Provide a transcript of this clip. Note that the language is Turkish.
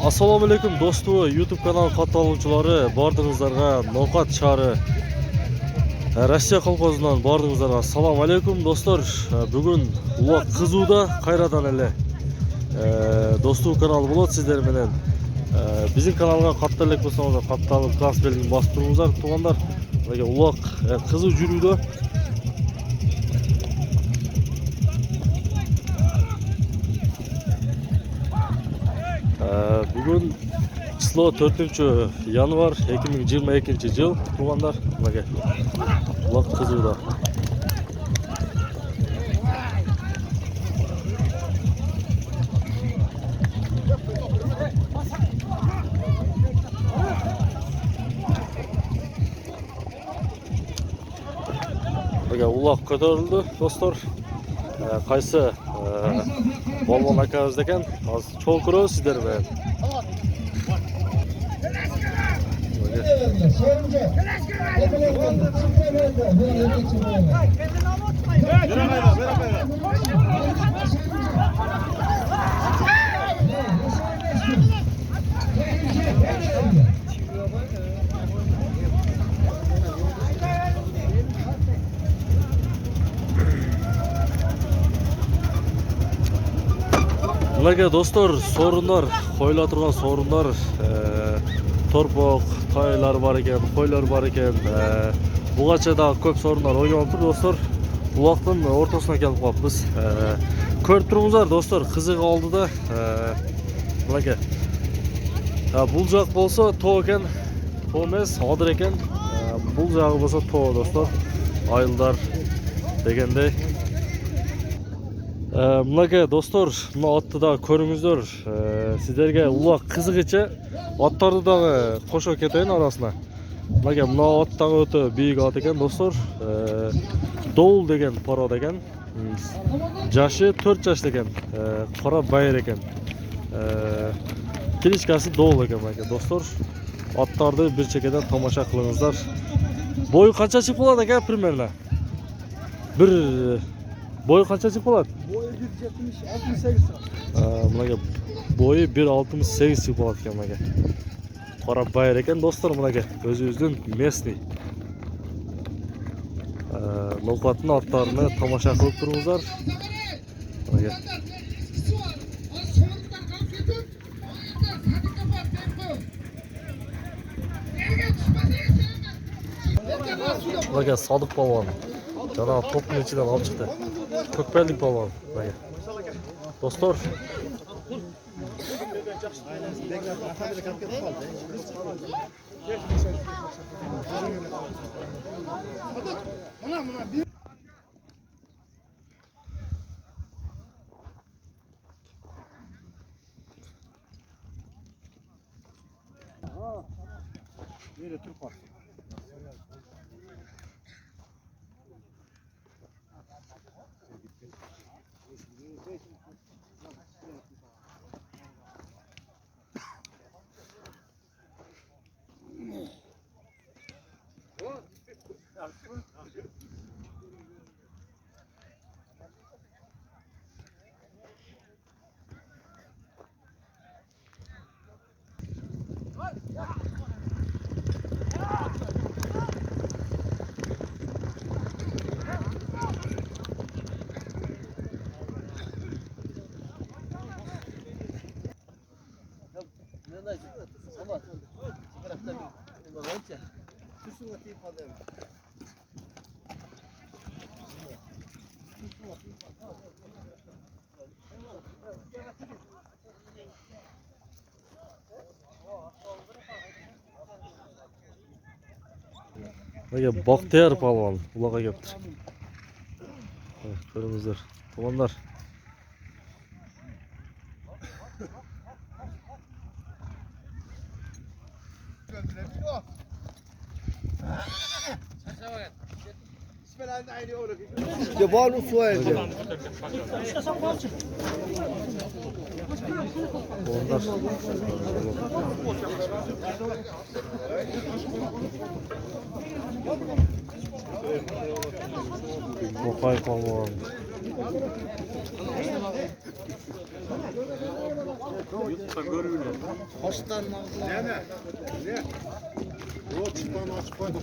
Assalomu alaykum do'stlar, YouTube kanal katılımcıları, bardığınızlarga Nokat şahri Rossiya kolxozidan bardığınızlarga assalomu alaykum dostlar. Bugün Ulaq Qizuda qayradan ele dostluq kanalı bo'ladi sizlar bilan. Bizim kanalga qattiqlik bo'lsangiz, qattiqlik qas belgini bosib turingizlar tuğanlar. Ulaq Qizu yuruvdi. Bugün Islo 4-yanvar 2022 yıl tuğanlar. Ulaq Qizuda. Ulaq ko'tarildi dostlar. Qaysi Bolvon akamiz ekan, hozir cho'l ko'ramiz sizlar bilan. Bularga dostlar sorunlar, qo'yila turgan sorunlar, torpoq, toylar var ekan, qo'ylar var ekan, bugacha da ko'p sorunlar o'ynab turibdi dostlar. Bu vaqtning o'rtasına kelib qolibmiz. Ko'rib turibsizlar dostlar, qiziq oldida bularga bul joq bo'lsa to'q ekan, to'q emas, odir ekan. Bul jog'i bo'lsa to'q dostlar. Ayıldar degandek. Bularga dostlar, bu otni da ko'ringizlar. Sizlarga Ulaq qizigicha otlarni da qo'shib ketayin orasına. Bularga bu otdan o'ta buyuk ot ekan dostlar. Do'l degan parod ekan. Jashi 4 yoshda ekan. Qora bayir ekan. Kilichkasi Do'l ekan dostlar. Otlarni bir chekadan tomosha qilingizlar. Bo'yi qancha chiqib qoladi ekan примерно? Bir boyu qancha chiqib qoladi? Boyu 1.70-68 santim. Bularga boyu 1.68 chiqib qoladi ekan bularga. Qora bayir ekan dostlar bularga. O'zimizning местный. No'qatni otlarini tomosha qilib turingizlar. Bularga. Bularga Sodiq polvon. Jana topning ichidan olib chiqdi. Ko'kpellik polvon. Dostlar. Nereye Türk var? Baxtiyar polvon Ulaqqa kelibdi. Ko'ringizlar, to'g'onlar. Cevabını suaydı. Bokay polvon. Baştan mı? Ne? Yok, çıkmanı açık koydum.